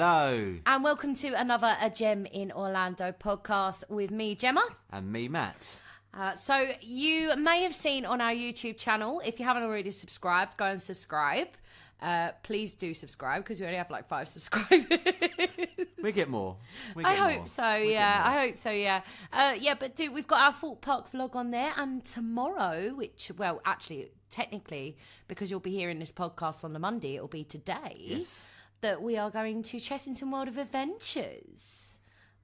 Hello. And welcome to another A Gem in Orlando podcast with me, Gemma. And me, Matt. So you may have seen on our YouTube channel, if you haven't already subscribed, go and subscribe. Please do subscribe because we only have like 5 subscribers. We get more. I hope so, yeah. But we've got our Fort Park vlog on there, and tomorrow, which, well, actually, technically, because you'll be hearing this podcast on the Monday, it'll be today, that we are going to Chessington World of Adventures.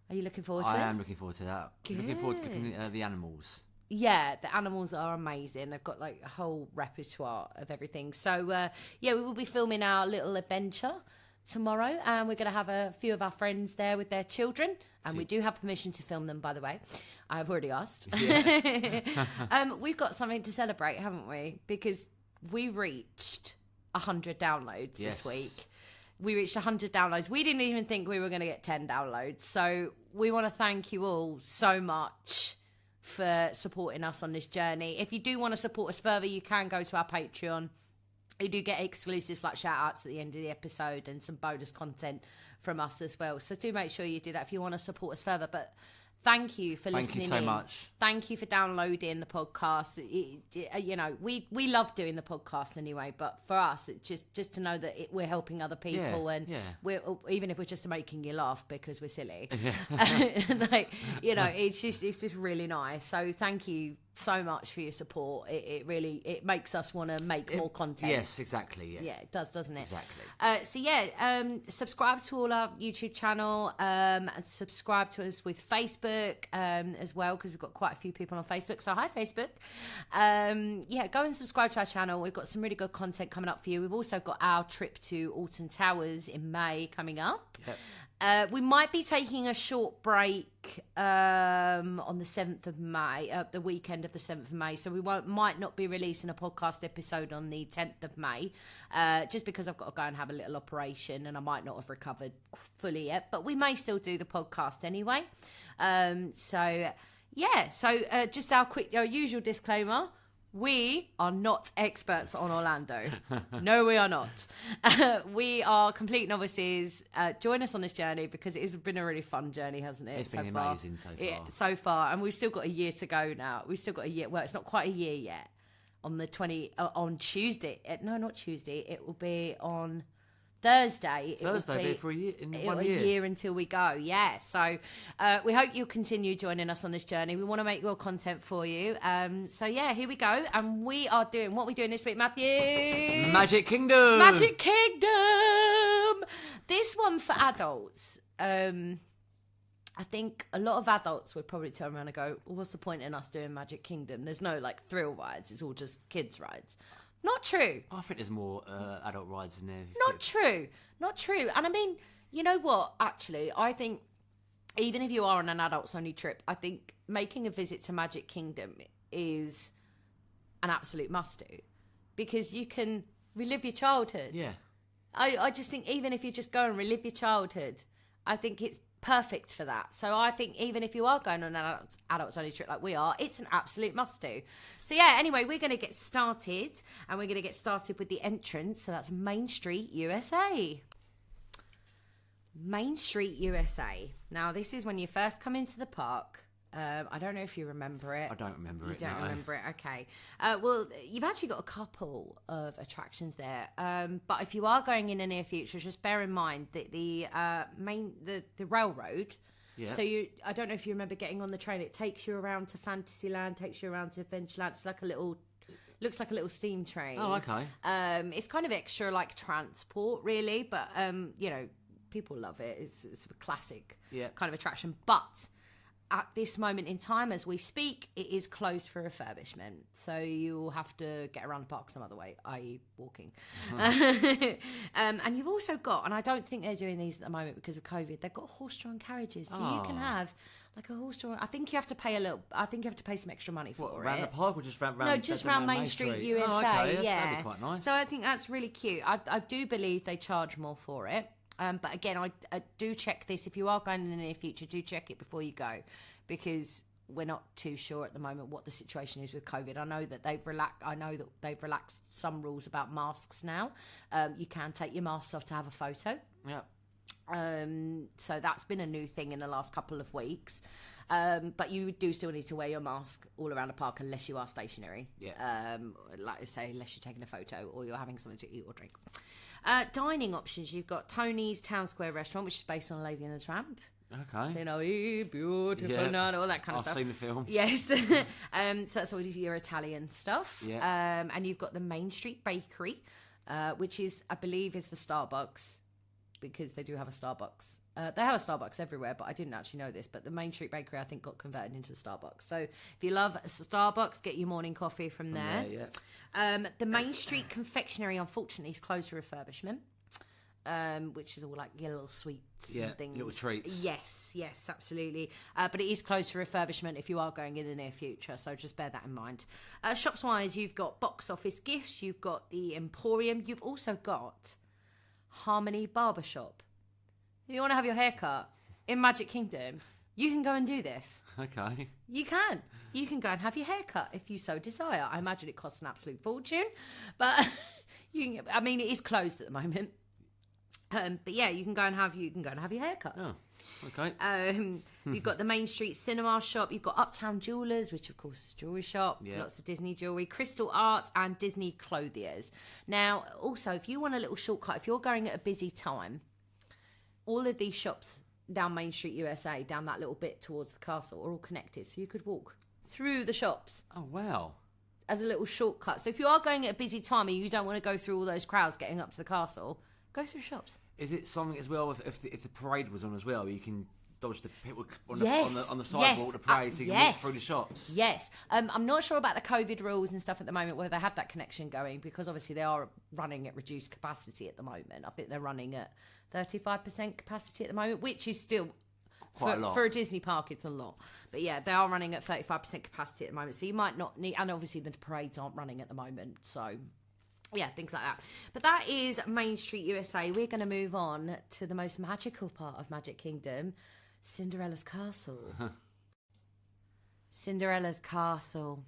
Are you looking forward to it? I am looking forward to that. Good. Looking forward to looking at the animals. Yeah, the animals are amazing. They've got like a whole repertoire of everything. So, we will be filming our little adventure tomorrow, and we're going to have a few of our friends there with their children, and we do have permission to film them, by the way. I've already asked. Yeah. We've got something to celebrate, haven't we? Because we reached 100 downloads this week. We reached 100 downloads. We didn't even think we were going to get 10 downloads. So we want to thank you all so much for supporting us on this journey. If you do want to support us further, you can go to our Patreon. You do get exclusives like shout outs at the end of the episode and some bonus content from us as well. So do make sure you do that if you want to support us further. But thank you for listening. Thank you so much. Thank you for downloading the podcast. We love doing the podcast anyway, but for us, it's just to know that we're helping other people, we're, even if we're just making you laugh because we're silly. It's just really nice. So thank you so much for your support. It really makes us want to make more content. Yes, exactly. Yeah, it does, doesn't it? Exactly. Subscribe to all our YouTube channel, and subscribe to us with Facebook as well, because we've got quite a few people on Facebook. So hi, Facebook. Go and subscribe to our channel. We've got some really good content coming up for you. We've also got our trip to Alton Towers in May coming up. Yep. We might be taking a short break on the 7th of May, the weekend of the 7th of May. So we might not be releasing a podcast episode on the 10th of May, just because I've got to go and have a little operation and I might not have recovered fully yet. But we may still do the podcast anyway. Just our usual disclaimer. We are not experts on Orlando. No, we are not. We are complete novices. Join us on this journey because it has been a really fun journey, hasn't it? It's been amazing so far. So far, and we've still got a year to go now. We've still got a year. Well, it's not quite a year yet. On Tuesday. No, not Tuesday. It will be on Thursday. Thursday will be for a year. A year until we go. Yeah. So we hope you'll continue joining us on this journey. We want to make more content for you. Here we go. And we are doing what we're doing this week, Matthew. Magic Kingdom. Magic Kingdom. This one for adults. I think a lot of adults would probably turn around and go, well, what's the point in us doing Magic Kingdom? There's no like thrill rides. It's all just kids rides. Not true. I think there's more adult rides in there. Not true. And I mean, you know what? Actually, I think even if you are on an adults-only trip, I think making a visit to Magic Kingdom is an absolute must-do because you can relive your childhood. Yeah. I just think even if you just go and relive your childhood, I think it's perfect for that. So I think even if you are going on an adults only trip like we are, it's an absolute must do. So anyway, we're going to get started, and we're going to get started with the entrance. So that's Main Street USA. Main Street USA. Now this is when you first come into the park. I don't know if you remember it. I don't remember it. You don't remember it. Okay. Well, you've actually got a couple of attractions there. But if you are going in the near future, just bear in mind that the railroad. Yeah. So I don't know if you remember getting on the train. It takes you around to Fantasyland, takes you around to Adventureland. It's like looks like a little steam train. Oh, okay. It's kind of extra like transport, really, but people love it. It's a classic kind of attraction, but at this moment in time, as we speak, it is closed for refurbishment. So you'll have to get around the park some other way, i.e. walking. And you've also got, and I don't think they're doing these at the moment because of COVID, they've got horse-drawn carriages. So you can have like a horse-drawn, I think you have to pay some extra money for it. Around the park or just around No, just around Main Street USA. Oh, okay. That'd be quite nice. So I think that's really cute. I do believe they charge more for it. But again, I do check this. If you are going in the near future, do check it before you go, because we're not too sure at the moment what the situation is with COVID. I know that they've relaxed some rules about masks now. You can take your masks off to have a photo. Yeah. So that's been a new thing in the last couple of weeks. But you do still need to wear your mask all around the park unless you are stationary. Yeah. Like I say, unless you're taking a photo or you're having something to eat or drink. Dining options, you've got Tony's Town Square restaurant, which is based on Lady and the Tramp. Okay. So, you know, beautiful, Yeah. all that kind of stuff. I've seen the film. Yes. So that's all your Italian stuff. Yeah. And you've got the Main Street Bakery, which is, I believe, is the Starbucks, because they do have a Starbucks. They have a Starbucks everywhere, but I didn't actually know this. But the Main Street Bakery, I think, got converted into a Starbucks. So if you love Starbucks, get your morning coffee from there. Yeah. The Main Street Confectionery, unfortunately, is closed for refurbishment, which is all like your little sweets and things. Little treats. Yes, absolutely. But it is closed for refurbishment if you are going in the near future, so just bear that in mind. Shops-wise, you've got Box Office Gifts, you've got the Emporium, you've also got Harmony Barbershop. If you want to have your hair cut in Magic Kingdom, you can go and do this. Okay. You can. You can go and have your hair cut if you so desire. I imagine it costs an absolute fortune, but it is closed at the moment. But yeah, you can go and have your hair cut. Oh, okay. You've got the Main Street Cinema Shop. You've got Uptown Jewelers, which of course is a jewellery shop. Yeah. Lots of Disney jewellery, Crystal Arts, and Disney Clothiers. Now, also, if you want a little shortcut, if you're going at a busy time, all of these shops down Main Street USA, down that little bit towards the castle, are all connected. So you could walk through the shops Oh, wow. as a little shortcut. So if you are going at a busy time and you don't want to go through all those crowds getting up to the castle, go through shops. Is it something as well, if the parade was on as well, you can dodge the people on Yes. the sidewalk, the parade, so you can yes. walk through the shops? Yes. I'm not sure about the COVID rules and stuff at the moment, whether they have that connection going, because obviously they are running at reduced capacity at the moment. I think they're running at 35% capacity at the moment, which is still Quite a lot. For a Disney park, it's a lot. But yeah, they are running at 35% capacity at the moment. So you might not need, and obviously the parades aren't running at the moment. So yeah, things like that. But that is Main Street USA. We're going to move on to the most magical part of Magic Kingdom, Cinderella's Castle. Cinderella's Castle.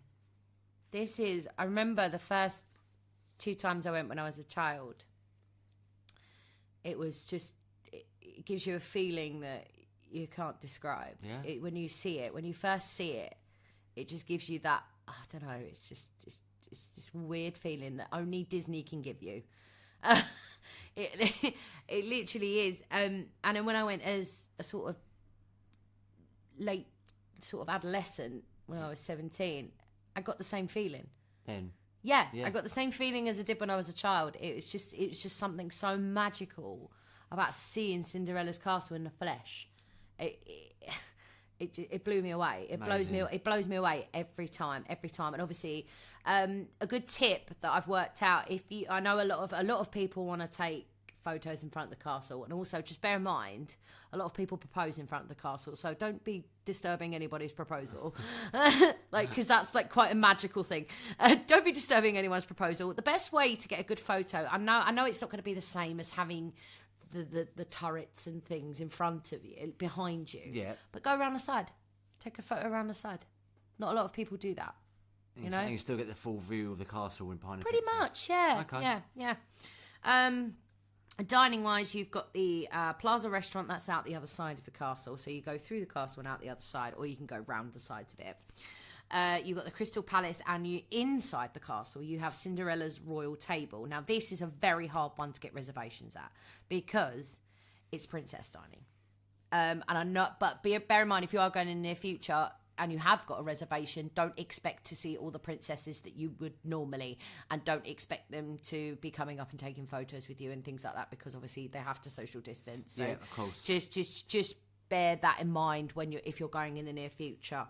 This is, I remember the first 2 times I went when I was a child. It was just, it gives you a feeling that you can't describe. Yeah. When you see it, when you first see it, it just gives you that, I don't know, it's this weird feeling that only Disney can give you. It literally is. And then when I went as a sort of late sort of adolescent, when I was 17, I got the same feeling. Then. Yeah, Yeah. I got the same feeling as I did when I was a child. It was just something so magical about seeing Cinderella's castle in the flesh. It blew me away. It blows me away every time. And obviously, a good tip that I've worked out, I know a lot of people want to take photos in front of the castle, and also just bear in mind a lot of people propose in front of the castle, so don't be disturbing anybody's proposal, because that's like quite a magical thing. Don't be disturbing anyone's proposal. The best way to get a good photo, I know it's not going to be the same as having the turrets and things in front of you, behind you, Yeah. but go around the side, take a photo around the side. Not a lot of people do that, you know. And you still get the full view of the castle and behind. Pretty much, yeah. Okay. Yeah. Dining wise, you've got the Plaza restaurant that's out the other side of the castle. So you go through the castle and out the other side, or you can go round the sides of it. You've got the Crystal Palace, and inside the castle, you have Cinderella's Royal Table. Now, this is a very hard one to get reservations at because it's princess dining. And I'm not, but bear in mind, if you are going in the near future and you have got a reservation, don't expect to see all the princesses that you would normally, and don't expect them to be coming up and taking photos with you and things like that, because obviously they have to social distance. So Yeah, of course. Just bear that in mind if you're going in the near future.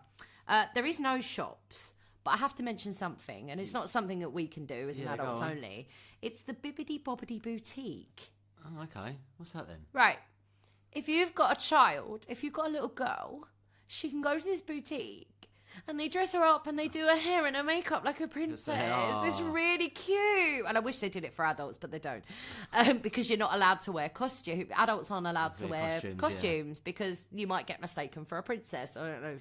There is no shops, but I have to mention something, and it's not something that we can do as an adults go on. only. It's the Bibbidi Bobbidi Boutique. Oh, okay. What's that then? Right. If you've got a child, if you've got a little girl, she can go to this boutique and they dress her up and they do her hair and her makeup like a princess. It's really cute. And I wish they did it for adults, but they don't. Because you're not allowed to wear costumes. Adults aren't allowed to wear costumes because you might get mistaken for a princess. I don't know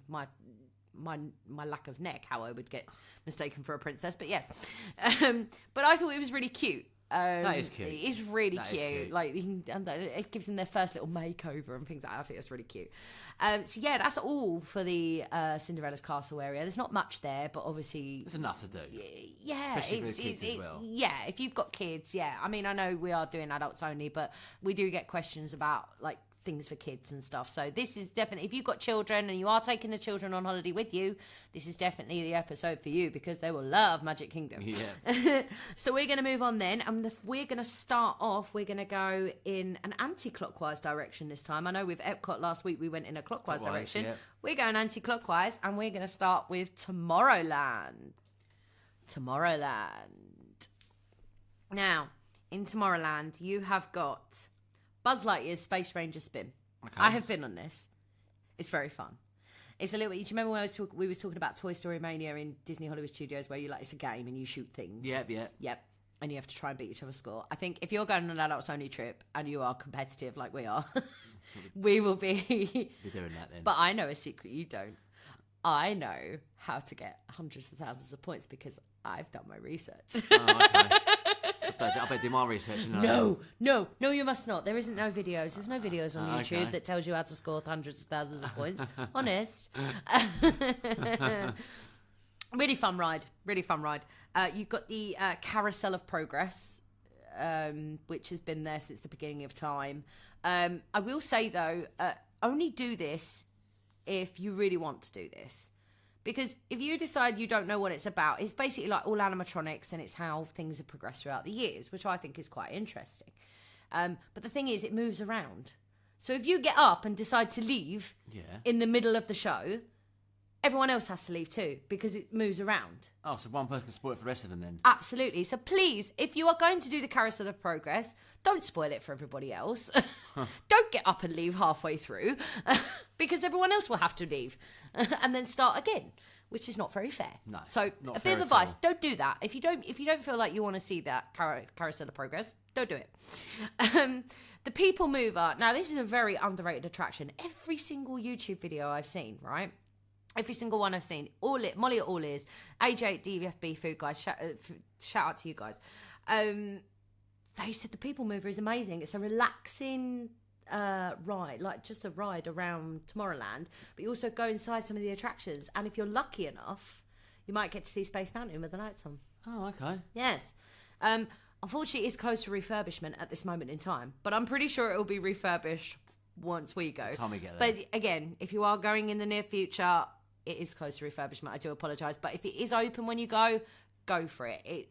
my lack of neck, how I would get mistaken for a princess, but yes. But I thought it was really cute. That is cute. It's really That is cute. cute. Like, it gives them their first little makeover and things like that. I think that's really cute. So yeah, that's all for the Cinderella's castle area. There's not much there, but obviously It's enough to do. yeah, Especially for the kids as well. Yeah, if you've got kids, yeah. I mean, I know we are doing adults only, but we do get questions about like things for kids and stuff. So this is definitely, if you've got children and you are taking the children on holiday with you, this is definitely the episode for you because they will love Magic Kingdom. Yeah. So we're going to move on then, and we're going to start off. We're going to go in an anti-clockwise direction this time. I know with Epcot last week we went in a clockwise direction. Yeah. We're going anti-clockwise, and we're going to start with Tomorrowland. Now, in Tomorrowland, you have got Buzz Lightyear's Space Ranger spin. Okay. I have been on this. It's very fun. It's a little bit. Do you remember when we was talking about Toy Story Mania in Disney Hollywood Studios, where it's a game and you shoot things? Yep. Yep. And you have to try and beat each other's score. I think if you're going on an adults only trip and you are competitive like we are, we will be. We're doing that then. But I know a secret you don't. I know how to get hundreds of thousands of points because I've done my research. Oh, okay. I better do my research. No, you must not. There isn't no videos. There's no videos on YouTube Okay. that tells you how to score hundreds of thousands of points. Honest. Really fun ride. You've got the Carousel of Progress, which has been there since the beginning of time. I will say, though, only do this if you really want to do this. Because if you decide you don't know what it's about, it's basically like all animatronics and it's how things have progressed throughout the years, which I think is quite interesting. But the thing is, it moves around. So if you get up and decide to leave in the middle of the show, everyone else has to leave too because it moves around. Oh, so one person can spoil it for the rest of them then? Absolutely. So please, if you are going to do the Carousel of Progress, don't spoil it for everybody else. Don't get up and leave halfway through because everyone else will have to leave and then start again, which is not very fair. No, so not a fair bit of at advice: all. don't do that. If you don't feel like you want to see that Carousel of Progress, don't do it. The People Mover. Now, this is a very underrated attraction. Every single YouTube video I've seen, right? Every single one I've seen, Molly at All Ears, AJ at DVFB Food Guys, shout out to you guys. They said the People Mover is amazing. It's a relaxing ride, like just a ride around Tomorrowland, but you also go inside some of the attractions. And if you're lucky enough, you might get to see Space Mountain with the lights on. Oh, okay. Yes. Unfortunately, it's close to refurbishment at this moment in time, but I'm pretty sure it will be refurbished once we go. Time we get there. But again, if you are going in the near future, it is close to refurbishment. I do apologise. But if it is open when you go for it.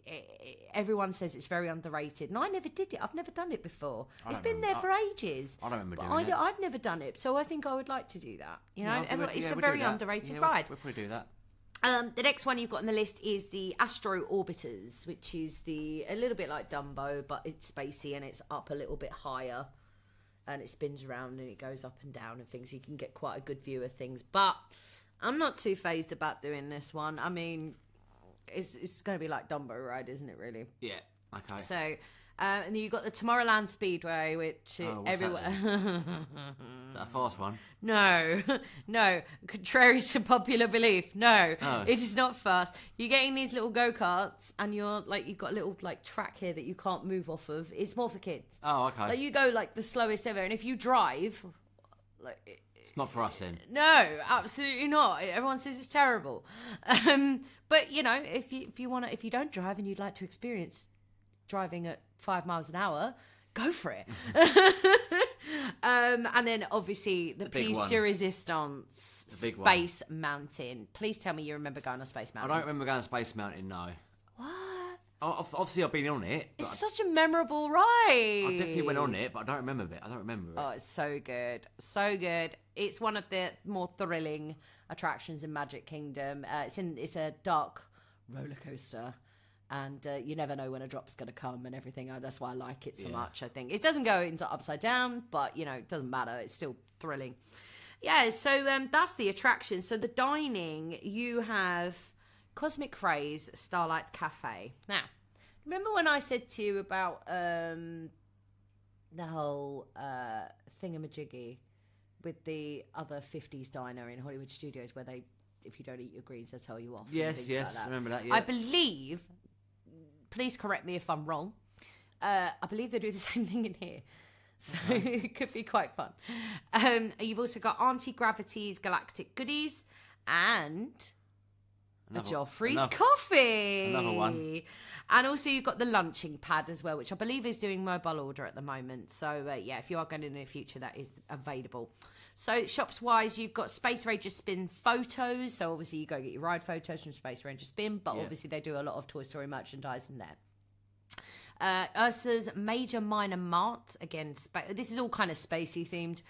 Everyone says it's very underrated. And I never did it. I've never done it before. It's been there for ages. I don't remember But doing it. I've never done it. So I think I would like to do that. You know, No, it's a we'll very do that. underrated Yeah, ride. We'll probably do that. The next one you've got on the list is the Astro Orbiters, which is a little bit like Dumbo, but it's spacey and it's up a little bit higher. And it spins around and it goes up and down and things. You can get quite a good view of things. But I'm not too phased about doing this one. I mean, it's going to be like Dumbo ride, isn't it, really? Yeah. Okay. So, and then you've got the Tomorrowland Speedway, which what's everyone... Is that a fast one? No, contrary to popular belief, no, Oh. it is not fast. You're getting these little go-karts and you've got a little track here that you can't move off of. It's more for kids. Oh, okay. Like you go the slowest ever, and if you drive, It's not for us then. no, absolutely not. Everyone says it's terrible. But if you don't drive and you'd like to experience driving at 5 miles an hour, go for it. And then obviously the big piece one. de resistance, The big one. Space Mountain. Please tell me you remember going on Space I Mountain. don't remember going to Space Mountain, no. What? Obviously, I've been on it. But It's such a memorable ride. I definitely went on it, but I don't remember it. Oh, it's so good. So good. It's one of the more thrilling attractions in Magic Kingdom. It's a dark roller coaster. And you never know when a drop's going to come and everything. That's why I like it so much, I think. It doesn't go into upside down, but, it doesn't matter. It's still thrilling. Yeah, so that's the attraction. So the dining, you have Cosmic Craze Starlight Cafe. Now, remember when I said to you about the whole thingamajiggy with the other 50s diner in Hollywood Studios where if you don't eat your greens, they'll tell you off? and Yes, things yes, like that. I remember that, yeah. I believe, please correct me if I'm wrong, I believe they do the same thing in here. So it could be quite fun. You've also got Auntie Gravity's Galactic Goodies and a Joffrey's Coffee. Another one. And also you've got the lunching pad as well, which I believe is doing mobile order at the moment. So yeah, if you are going in the future, that is available. So shops-wise, you've got Space Ranger Spin photos. So obviously you go get your ride photos from Space Ranger Spin, but obviously they do a lot of Toy Story merchandise in there. Ursa's Major Minor Mart, again, this is all kind of spacey themed.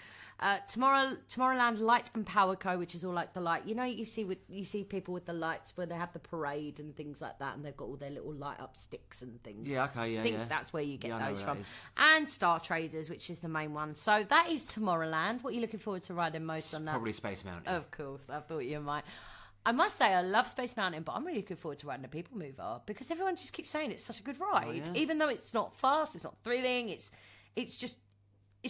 Tomorrowland Light and Power Co, which is all like the light. You know, you see people with the lights where they have the parade and things like that, and they've got all their little light up sticks and things. Yeah, okay, yeah. I think that's where you get those from. And Star Traders, which is the main one. So that is Tomorrowland. What are you looking forward to riding most on that? Probably Space Mountain. Of course, I thought you might. I must say, I love Space Mountain, but I'm really looking forward to riding a People Mover because everyone just keeps saying it's such a good ride, even though it's not fast, it's not thrilling, it's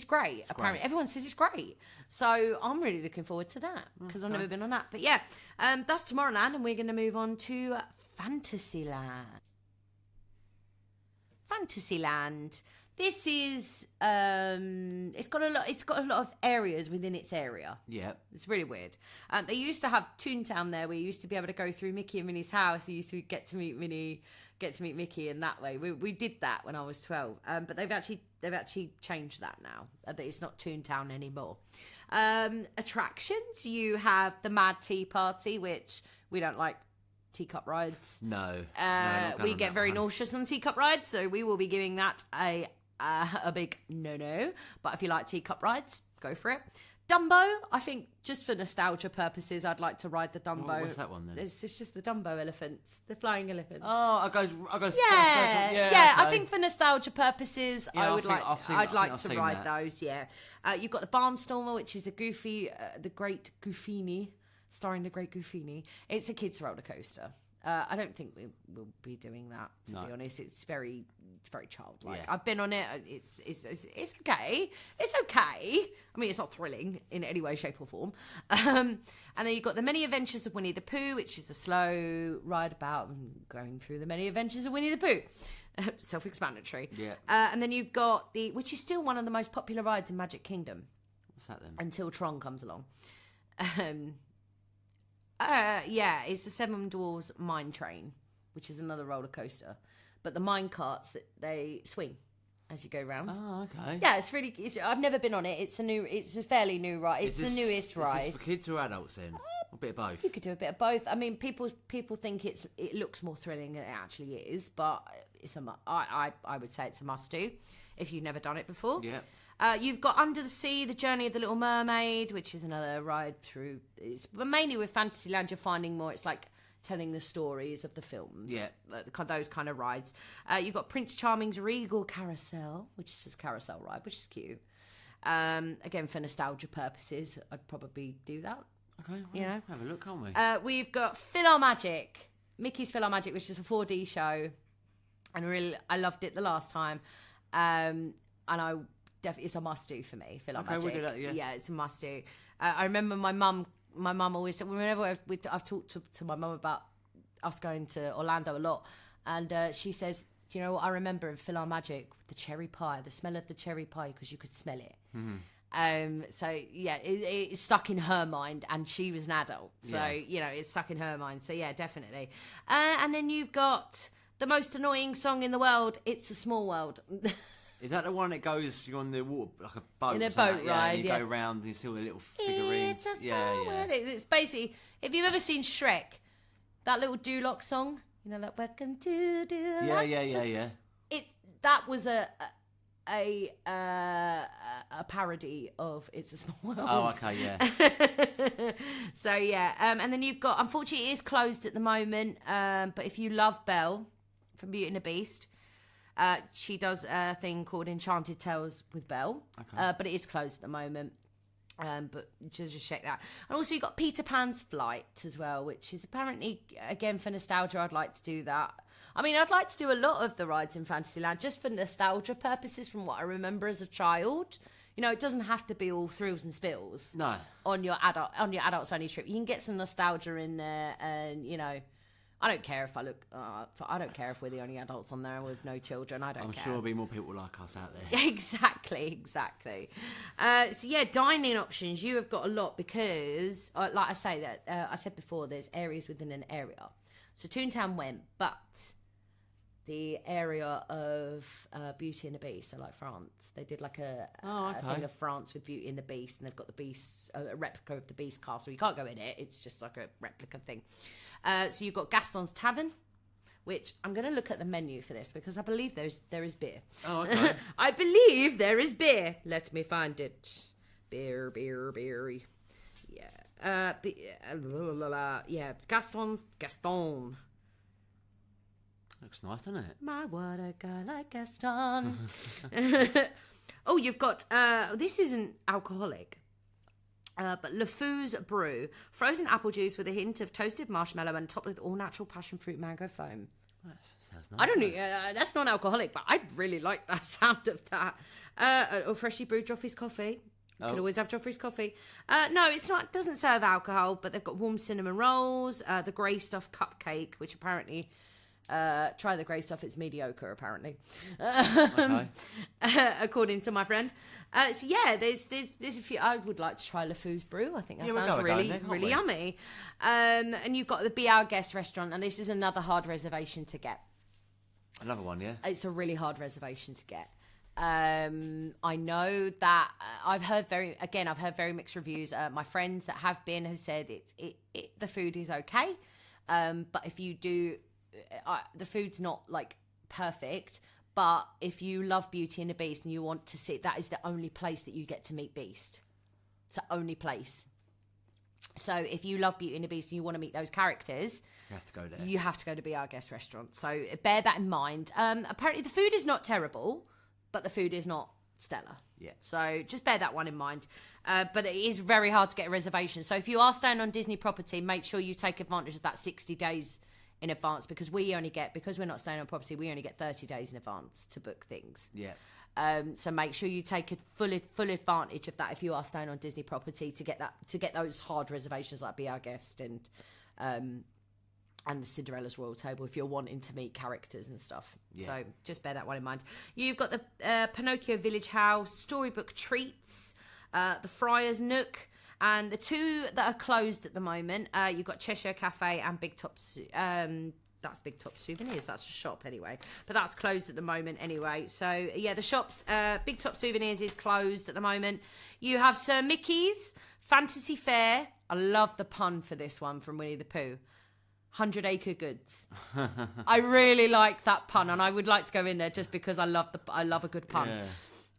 great. Apparently, everyone says it's great, so I'm really looking forward to that because I've never been on that. But yeah, that's Tomorrowland, and we're going to move on to Fantasyland. Fantasyland. This is it's got a lot of areas within its area. Yeah, it's really weird. They used to have Toontown there, where you used to be able to go through Mickey and Minnie's house. You used to get to meet Mickey in that way. We did that when I was 12, but they've actually changed that now. It's not Toontown anymore. Attractions, you have the Mad Tea Party, which we don't like. Teacup rides. No, we get very nauseous on teacup rides, so we will be giving that a big no. But if you like teacup rides, go for it. Dumbo, I think just for nostalgia purposes, I'd like to ride the Dumbo. What's that one then? It's just the Dumbo elephants, the flying elephants. Oh, I go. Yeah. Okay. I think for nostalgia purposes, I'd like to ride that. those. Yeah, you've got the Barnstormer, which is the Great Goofini. Starring the Great Goofini. It's a kids roller coaster. I don't think we will be doing that, to be honest. It's very childlike. Yeah. I've been on it. It's okay. It's okay. I mean, it's not thrilling in any way, shape, or form. And then you've got the Many Adventures of Winnie the Pooh, which is a slow ride about going through the Many Adventures of Winnie the Pooh. Self-explanatory. Yeah. And then you've got which is still one of the most popular rides in Magic Kingdom. What's that then? Until Tron comes along. It's the Seven Dwarfs Mine Train, which is another roller coaster. But the mine carts that they swing as you go round. Oh, okay. Yeah, I've never been on it. It's a fairly new ride. It's the newest ride. Is this for kids or adults then? A bit of both. You could do a bit of both. I mean, people think it looks more thrilling than it actually is, but I would say it's a must do if you've never done it before. Yeah. You've got Under the Sea, The Journey of the Little Mermaid, which is another ride through. But mainly with Fantasyland, you're finding more. It's like telling the stories of the films. Yeah. Those kind of rides. You've got Prince Charming's Regal Carousel, which is just a carousel ride, which is cute. Again, for nostalgia purposes, I'd probably do that. Okay, well, have a look, can't we? We've got PhilharMagic, Mickey's PhilharMagic, which is a 4D show, and I loved it the last time, and it's a must do for me. PhilharMagic. Okay, we'll do that. Yeah, it's a must do. I remember my mum always said, whenever I've talked to my mum about us going to Orlando a lot, and she says, do you know what I remember in PhilharMagic? The cherry pie, the smell of the cherry pie, because you could smell it. Mm-hmm. So yeah, it's stuck in her mind, and she was an adult, so it's stuck in her mind. So yeah, definitely. And then you've got the most annoying song in the world, "It's a Small World." Is that the one that goes, you're on the water, like a boat? In a boat ride, yeah. And you go around and you see all the little figurines. It's a small world. It's basically, if you've ever seen Shrek, that little Duloc song, like "Welcome to Duloc." Yeah. That was a parody of "It's a Small World." Oh, okay, yeah. So yeah, and then you've got, unfortunately, it is closed at the moment. But if you love Belle from Beauty and the Beast, she does a thing called Enchanted Tales with Belle. Okay. But it is closed at the moment. But just check that. And also you've got Peter Pan's Flight as well, which is apparently, again, for nostalgia. I'd like to do that. I mean, I'd like to do a lot of the rides in Fantasyland just for nostalgia purposes from what I remember as a child. It doesn't have to be all thrills and spills. No. On your adults only trip. You can get some nostalgia in there, and, I don't care if I look. I don't care if we're the only adults on there with no children. I don't I'm care. sure there'll be more people like us out there. Exactly. So yeah, dining options. You have got a lot because, like I say, that I said before, there's areas within an area. So Toontown went, but the area of Beauty and the Beast, so like France, they did like a thing of France with Beauty and the Beast, and they've got the Beast, a replica of the Beast castle. You can't go in it; it's just like a replica thing. So you've got Gaston's Tavern, which I'm going to look at the menu for this because I believe there is beer. Oh, okay. I believe there is beer. Let me find it. Beer. Yeah. Yeah. Gaston. Looks nice, doesn't it? My what a guy like Gaston. Oh, you've got this isn't alcoholic. But Le Fou's Brew, frozen apple juice with a hint of toasted marshmallow and topped with all natural passion fruit mango foam. That sounds nice. I don't know, that's non-alcoholic, but I really like that sound of that. Or freshly brewed Joffrey's coffee. You could always have Joffrey's coffee. No, it's not. It doesn't serve alcohol, but they've got warm cinnamon rolls, the grey stuff cupcake, which apparently. Try the grey stuff, it's mediocre apparently. Okay. According to my friend. So yeah, there's a few. I would like to try Le Fou's Brew. I think that sounds really yummy. And you've got the Be Our Guest restaurant, and this is another hard reservation to get. Another one, yeah. It's a really hard reservation to get. I know that I've heard very mixed reviews. My friends that have been have said the food is okay, but if you do. The food's not like perfect, but if you love Beauty and the Beast and you want to see, that is the only place that you get to meet Beast. It's the only place. So if you love Beauty and the Beast and you want to meet those characters, you have to go there. You have to go to Be Our Guest restaurant. So bear that in mind. Apparently the food is not terrible, but the food is not stellar. Yeah. So just bear that one in mind. But it is very hard to get a reservation. So if you are staying on Disney property, make sure you take advantage of that 60 days in advance, because we're not staying on property, we only get 30 days in advance to book things. Yeah. So make sure you take a full advantage of that if you are staying on Disney property to get those hard reservations like Be Our Guest and the Cinderella's Royal Table if you're wanting to meet characters and stuff. Yeah. So just bear that one in mind. You've got the Pinocchio Village House, Storybook Treats, the Friar's Nook. And the two that are closed at the moment, you've got Cheshire Cafe and Big Top. That's Big Top Souvenirs. That's a shop anyway, but that's closed at the moment anyway. So yeah, the shops. Big Top Souvenirs is closed at the moment. You have Sir Mickey's Fantasy Fair. I love the pun for this one from Winnie the Pooh. 100 Acre Goods. I really like that pun, and I would like to go in there just because I love a good pun. Yeah.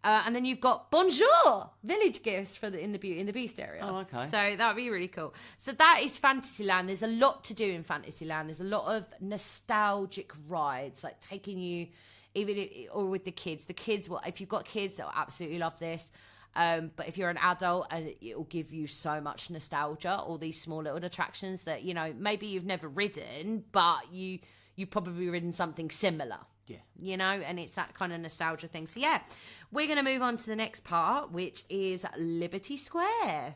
And then you've got Bonjour Village Gifts in the Beauty and the Beast area. Oh, okay. So that would be really cool. So that is Fantasyland. There's a lot to do in Fantasyland. There's a lot of nostalgic rides, like taking you, or with the kids. The kids, if you've got kids, they'll absolutely love this. But if you're an adult, and it will give you so much nostalgia. All these small little attractions that maybe you've never ridden, but you've probably ridden something similar. Yeah. And it's that kind of nostalgia thing. So, yeah, we're going to move on to the next part, which is Liberty Square.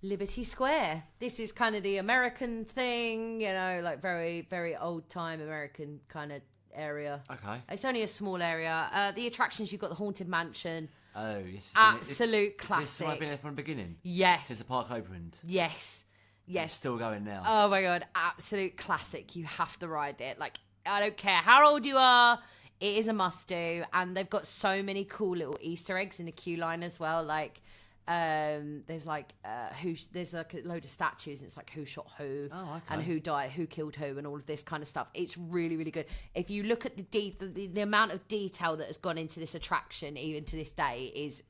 Liberty Square. This is kind of the American thing, like very, very old-time American kind of area. Okay. It's only a small area. The attractions, you've got the Haunted Mansion. Oh, yes. Absolute classic. Is this I've been there from the beginning? Yes. Since the park opened? Yes. It's still going now. Oh, my God. Absolute classic. You have to ride it. Like, I don't care how old you are, it is a must do. And they've got so many cool little Easter eggs in the queue line as well. Like, there's like there's like a load of statues, and it's like who shot who, and who died, who killed who, and all of this kind of stuff. It's really, really good. If you look at the amount of detail that has gone into this attraction, even to this day, is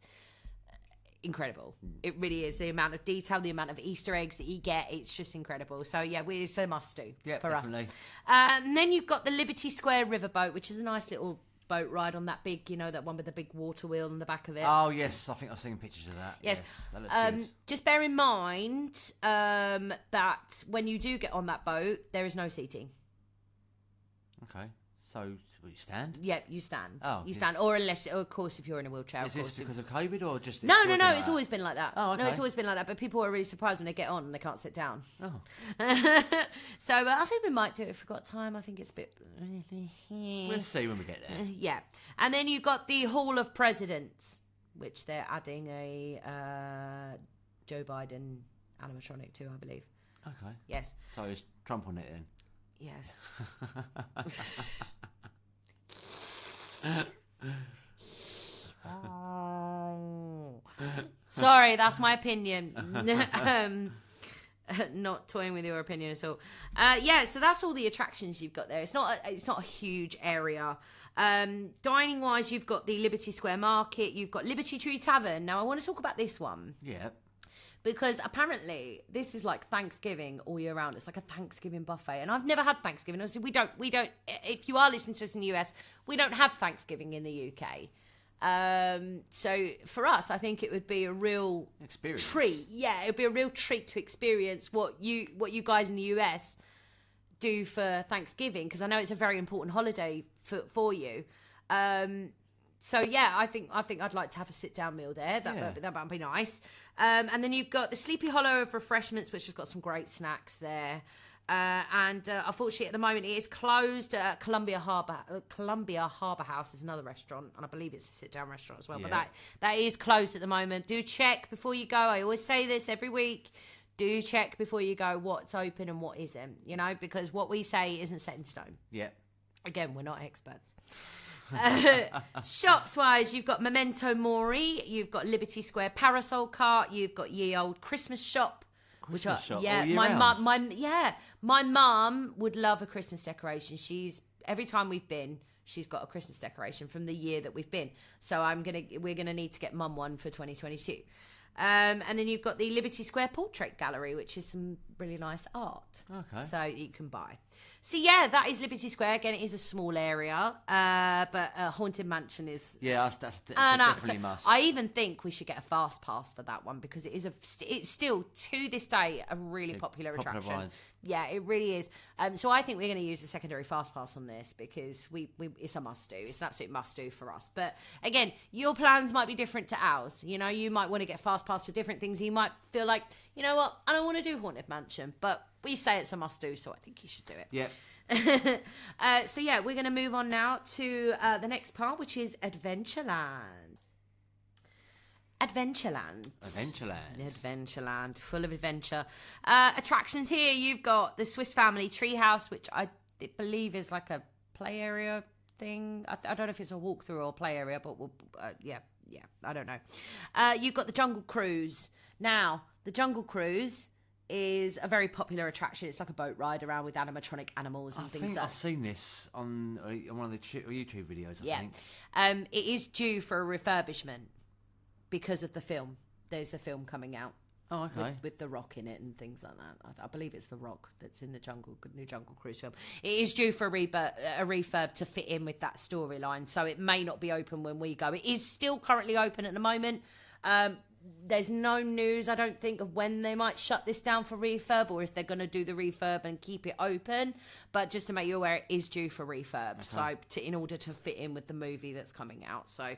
incredible. It really is. The amount of detail, the amount of Easter eggs that you get, it's just incredible. So yeah, it's a must do for definitely. us. And then you've got the Liberty Square Riverboat, which is a nice little boat ride on that big, that one with the big water wheel on the back of it. Oh yes, I think I've seen pictures of that. Yes, that looks good. Just bear in mind that when you do get on that boat, there is no seating. Okay, so Will you stand? Yep, you stand. Oh, you stand. Or unless, of course, if you're in a wheelchair. Is of this course, because of COVID or just? No. like It's always been like that. Oh, okay. No, it's always been like that. But people are really surprised when they get on and they can't sit down. Oh. So I think we might do it if we've got time. I think it's a bit. We'll see when we get there. Yeah, and then you've got the Hall of Presidents, which they're adding a Joe Biden animatronic to, I believe. Okay. Yes. So is Trump on it then? Yes. Sorry, that's my opinion. Not toying with your opinion at all. Yeah, so that's all the attractions you've got there. It's not a huge area. Dining wise, you've got the Liberty Square Market. You've got Liberty Tree Tavern. Now, I want to talk about this one. Yeah. Because apparently this is like Thanksgiving all year round. It's like a Thanksgiving buffet. And I've never had Thanksgiving. Obviously, we don't, if you are listening to us in the US, we don't have Thanksgiving in the UK. So for us, I think it would be a real Experience. treat. Yeah, it would be a real treat to experience what you guys in the US do for Thanksgiving. Because I know it's a very important holiday for you. So yeah, I think I'd like to have a sit down meal there. That might be nice. And then you've got the Sleepy Hollow of refreshments, which has got some great snacks there. And unfortunately, at the moment, it is closed. Columbia Harbour House is another restaurant, and I believe it's a sit-down restaurant as well. Yeah. But that is closed at the moment. Do check before you go. I always say this every week. Do check before you go what's open and what isn't. You know, because what we say isn't set in stone. Yeah. Again, we're not experts. Shops wise, you've got Memento Mori, you've got Liberty Square Parasol Cart, you've got Ye Old Christmas Shop. Shop Yeah, all year my round? my mum would love a Christmas decoration. Every time we've been, she's got a Christmas decoration from the year that we've been. So we're gonna need to get mum one for 2022. And then you've got the Liberty Square Portrait Gallery, which is some really nice art. Okay. So you can buy. So yeah, that is Liberty Square. Again, it is a small area, but Haunted Mansion is. Yeah, that's an definitely absolute- must. I even think we should get a fast pass for that one because it's still to this day a really popular attraction. rides. Yeah, it really is. So I think we're going to use a secondary fast pass on this because it's a must do. It's an absolute must do for us. But again, your plans might be different to ours. You know, you might want to get fast pass for different things. You might feel like, you know what, I don't want to do Haunted Mansion, but we say it's a must do, so I think you should do it. Yeah. So yeah, we're going to move on now to the next part, which is Adventureland. Adventureland, full of adventure. Attractions here, you've got the Swiss Family Treehouse, which I believe is like a play area thing. I don't know if it's a walkthrough or play area, but yeah, I don't know. You've got the Jungle Cruise. Now, the Jungle Cruise is a very popular attraction. It's like a boat ride around with animatronic animals and things like that. I've seen this on one of the YouTube videos, I think. It is due for a refurbishment because of the film. There's a film coming out. Oh, okay. With The Rock in it and things like that. I believe it's The Rock that's in the new Jungle Cruise film. It is due for a refurb to fit in with that storyline, so it may not be open when we go. It is still currently open at the moment. There's no news, I don't think, of when they might shut this down for refurb or if they're going to do the refurb and keep it open. But just to make you aware, it is due for refurb. Okay. So in order to fit in with the movie that's coming out. So,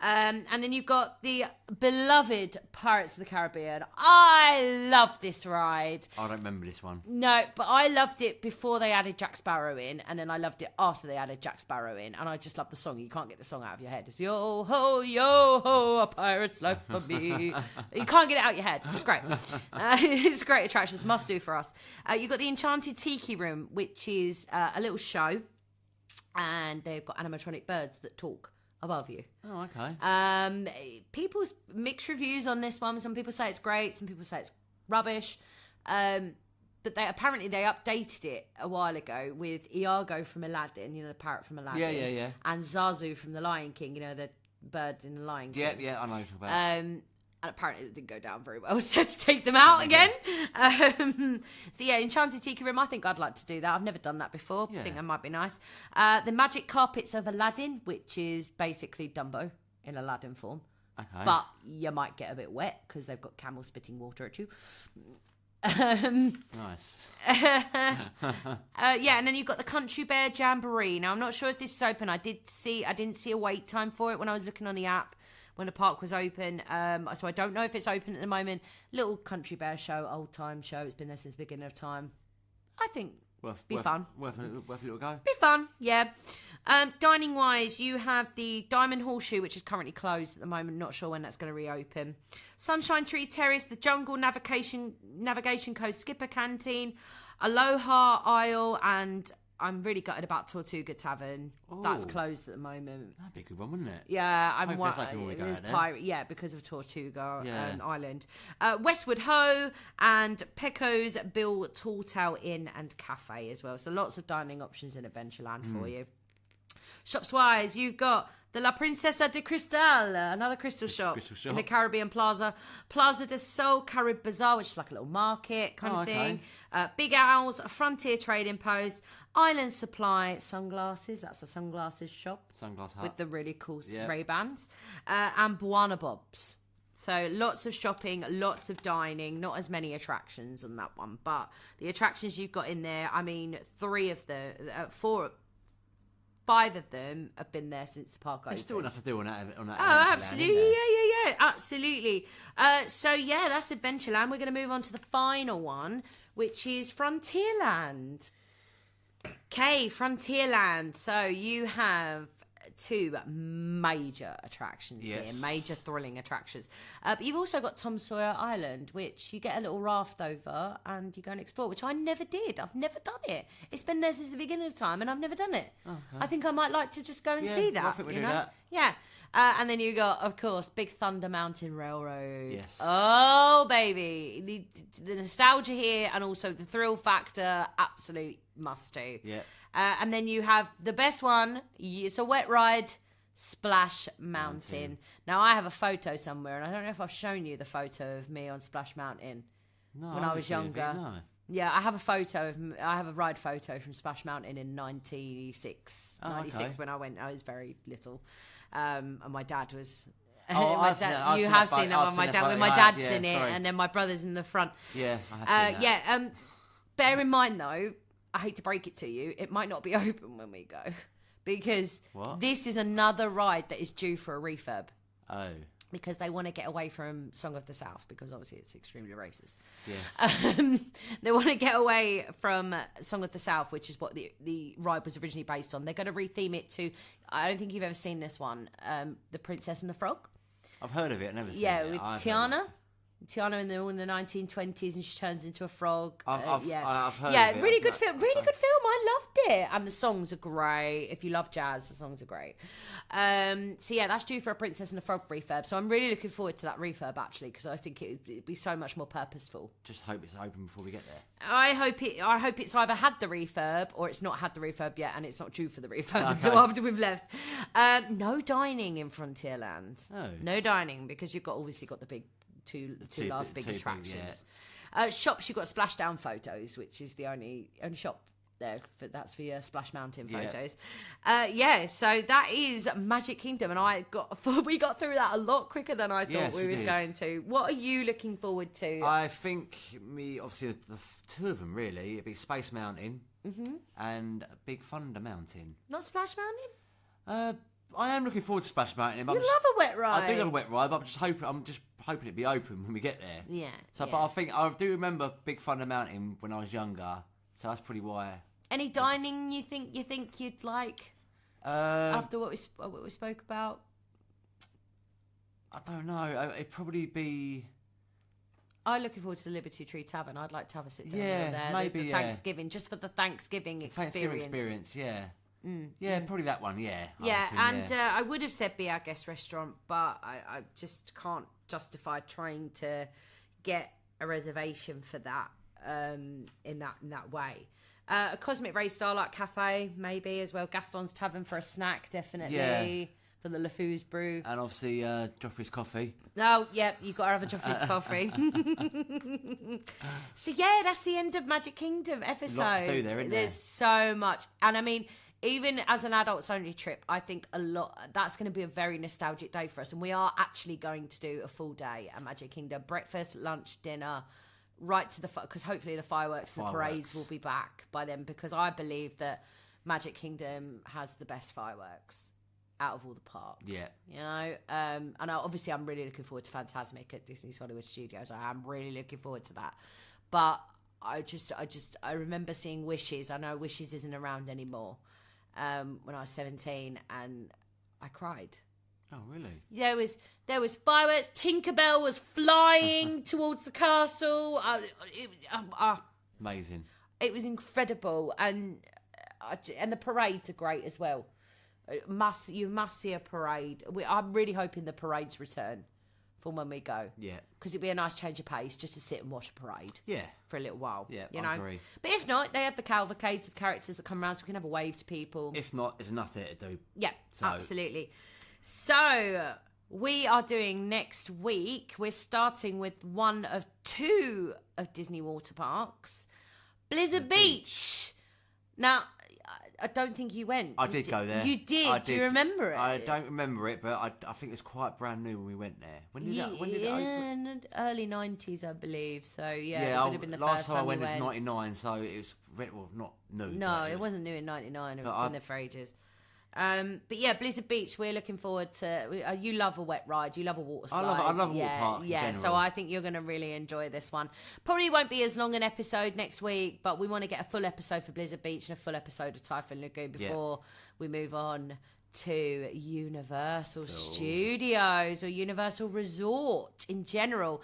and then you've got the beloved Pirates of the Caribbean. I love this ride. I don't remember this one. No, but I loved it before they added Jack Sparrow in, and then I loved it after they added Jack Sparrow in, and I just love the song. You can't get the song out of your head. It's yo ho, a pirate's life for me. You can't get it out your head. It's great. It's a great attraction. It's a must do for us. You've got the Enchanted Tiki Room, which is a little show, and they've got animatronic birds that talk above you. Oh, okay. People's mixed reviews on this one. Some people say it's great. Some people say it's rubbish. But they updated it a while ago with Iago from Aladdin, you know, the parrot from Aladdin. Yeah. And Zazu from The Lion King, you know, the bird in The Lion King. Yeah, I know about it. And apparently it didn't go down very well, so I had to take them out again. So yeah, Enchanted Tiki Room, I think I'd like to do that. I've never done that before. Yeah. I think that might be nice. The Magic Carpets of Aladdin, which is basically Dumbo in Aladdin form. Okay. But you might get a bit wet because they've got camels spitting water at you. Nice. Yeah, and then you've got the Country Bear Jamboree. Now, I'm not sure if this is open. I didn't see a wait time for it when I was looking on the app when the park was open. So I don't know if it's open at the moment. Little Country Bear show, old time show. It's been there since the beginning of time. I think be fun. Worth a little go. Be fun, yeah. Dining wise, you have the Diamond Horseshoe, which is currently closed at the moment. Not sure when that's going to reopen. Sunshine Tree Terrace, the Jungle Navigation Coast Skipper Canteen, Aloha Isle, and I'm really gutted about Tortuga Tavern. Ooh. That's closed at the moment. That'd be a good one, wouldn't it? Yeah, Hopefully it's open when we go out there. pirate. Yeah, because of Tortuga Yeah. Island. Westwood Ho and Pecco's Bill Tall Inn and Cafe as well. So lots of dining options in Adventureland for you. Shops wise, you've got the La Princesa de Cristal, another crystal shop in the Caribbean Plaza. Plaza de Sol Carib Bazaar, which is like a little market kind of thing. Big Owls, Frontier Trading Post, Island Supply Sunglasses. That's a sunglasses shop. Sunglass Hut. With the really cool Ray-Bans. And Buana Bob's. So lots of shopping, lots of dining, not as many attractions on that one. But the attractions you've got in there, I mean, 5 of them have been there since the park opened. There's still enough to do on that. Oh, Adventureland, absolutely. isn't there? Yeah. Absolutely. So, yeah, that's Adventureland. We're going to move on to the final one, which is Frontierland. Okay, Frontierland. So, you have 2 major attractions here, major thrilling attractions. But you've also got Tom Sawyer Island, which you get a little raft over and you go and explore, which I never did. I've never done it. It's been there since the beginning of time and I've never done it. Okay. I think I might like to just go and see that. I think we'll do that. Yeah. And then you got, of course, Big Thunder Mountain Railroad. Yes. Oh, baby. The nostalgia here and also the thrill factor, absolute must do. Yeah. And then you have the best one. It's a wet ride, Splash Mountain. Now, I have a photo somewhere, and I don't know if I've shown you the photo of me on Splash Mountain when I was younger. No. Yeah, I have a ride photo from Splash Mountain in 96 when I went. I was very little. And my dad was... you have seen that one. My dad's in it, and then my brother's in the front. Yeah, I have seen that. Bear in mind, though, I hate to break it to you, it might not be open when we go. Because this is another ride that is due for a refurb. Oh. Because they want to get away from Song of the South, because obviously it's extremely racist. Yes. They want to get away from Song of the South, which is what the ride was originally based on. They're going to retheme it to, I don't think you've ever seen this one, The Princess and the Frog. I've heard of it, never seen it. Yeah, with Tiana. Tiana in the 1920s, and she turns into a frog. I've heard of it. Yeah, really good film. Really good film. I loved it, and the songs are great. If you love jazz, the songs are great. So yeah, that's due for a Princess and a Frog refurb. So I'm really looking forward to that refurb actually, because I think it'd be so much more purposeful. Just hope it's open before we get there. I hope it's either had the refurb or it's not had the refurb yet, and it's not due for the refurb until Okay. after we've left. No dining in Frontierland. Oh. No dining, because you've obviously got the big. Two last big attractions. Shops, you've got Splashdown Photos, which is the only shop there. That's for your Splash Mountain photos. So that is Magic Kingdom, and we got through that a lot quicker than I thought we was going to. What are you looking forward to? I think obviously the 2 of them really. It'd be Space Mountain and Big Thunder Mountain. Not Splash Mountain? I am looking forward to Splash Mountain. You love a wet ride. I do love a wet ride, but I'm just hoping it'd be open when we get there. Yeah. But I do remember Big Thunder Mountain when I was younger, so that's probably why. Any dining you think you'd like after what we spoke about? I don't know. It'd probably be. I'm looking forward to the Liberty Tree Tavern. I'd like to have a sit down Yeah, there. maybe, the Thanksgiving, just for the Thanksgiving experience. Thanksgiving experience, yeah. Probably that one, yeah. I would have said Be Our Guest Restaurant, but I just can't justify trying to get a reservation for that in that way. A Cosmic Ray Starlight Cafe, maybe as well. Gaston's Tavern for a snack, definitely. Yeah. For the LeFou's brew. And obviously Joffrey's Coffee. Oh, yeah, you've got to have a Joffrey's Coffee. So, yeah, that's the end of Magic Kingdom episode. Lots to do there, isn't there? There's so much. And I mean, even as an adults only trip, I think that's going to be a very nostalgic day for us. And we are actually going to do a full day at Magic Kingdom. Breakfast, lunch, dinner, right to the because hopefully the fireworks and the parades will be back by then, because I believe that Magic Kingdom has the best fireworks out of all the parks. Yeah. You know, and obviously I'm really looking forward to Fantasmic at Disney's Hollywood Studios. I am really looking forward to that. But I remember seeing Wishes. I know Wishes isn't around anymore. When I was 17, and I cried. Oh, really? There was fireworks. Tinkerbell was flying towards the castle. Amazing. It was incredible, and the parades are great as well. You must see a parade. I'm really hoping the parades return from when we go. Yeah. Because it'd be a nice change of pace just to sit and watch a parade. Yeah. For a little while. Yeah, you know? I agree. But if not, they have the cavalcades of characters that come around, so we can have a wave to people. If not, there's enough there to do. Yeah, absolutely. So we are doing next week, we're starting with one of 2 of Disney water parks, Blizzard Beach. Now, I don't think you went. I did go there. You did? Do you remember it? I don't remember it, but I think it was quite brand new when we went there. When did it open? Early 90s, I believe. So, yeah, it would have been the last first time I went was 99, so it was not new. No, it wasn't new in 99. It was been there for ages. But yeah, Blizzard Beach, we're looking forward to. You love a wet ride, you love a water slide. I love a water park. Yeah. So I think you're going to really enjoy this one. Probably won't be as long an episode next week, but we want to get a full episode for Blizzard Beach and a full episode of Typhoon Lagoon before we move on to Universal Studios or Universal Resort in general.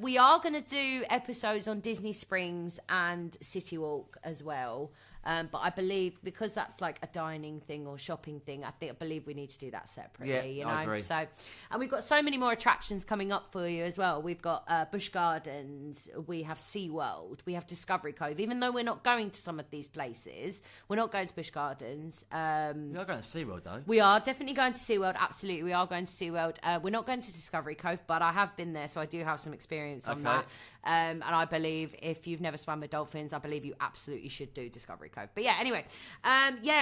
We are going to do episodes on Disney Springs and City Walk as well. But I believe because that's like a dining thing or shopping thing, I believe we need to do that separately. Yeah, you know. I agree. So, and we've got so many more attractions coming up for you as well. We've got Busch Gardens, we have SeaWorld, we have Discovery Cove. Even though we're not going to some of these places, we're not going to Busch Gardens. We are going to SeaWorld though. We are definitely going to SeaWorld. Absolutely, we are going to SeaWorld. We're not going to Discovery Cove, but I have been there, so I do have some experience on that. And I believe if you've never swam with dolphins, I believe you absolutely should do Discovery Cove. But yeah, anyway,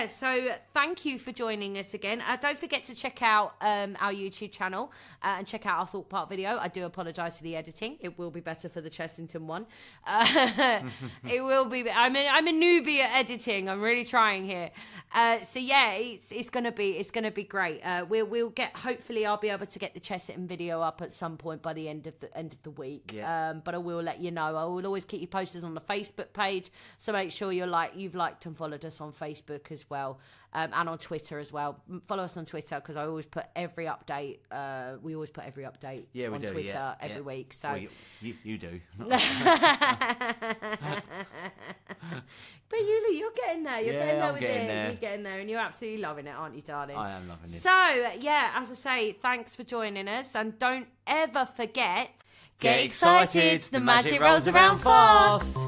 so thank you for joining us again. Don't forget to check out our YouTube channel and check out our Thought Part video. I do apologise for the editing. It will be better for the Chessington one. It will be. I'm a newbie at editing. I'm really trying here. So yeah, it's gonna be great. We'll get. Hopefully, I'll be able to get the Chessington video up at some point by the end of the week. Yeah. But I will let you know. I will always keep you posted on the Facebook page. So make sure you've liked and followed us on Facebook as well, and on Twitter as well. Follow us on Twitter because I always put every update. We always put every update on Twitter every week. So well, you do. But you're getting there. You're getting there with it. There. You're getting there, and you're absolutely loving it, aren't you, darling? I am loving it. So yeah, as I say, thanks for joining us, and don't ever forget. Get excited, the magic rolls around fast.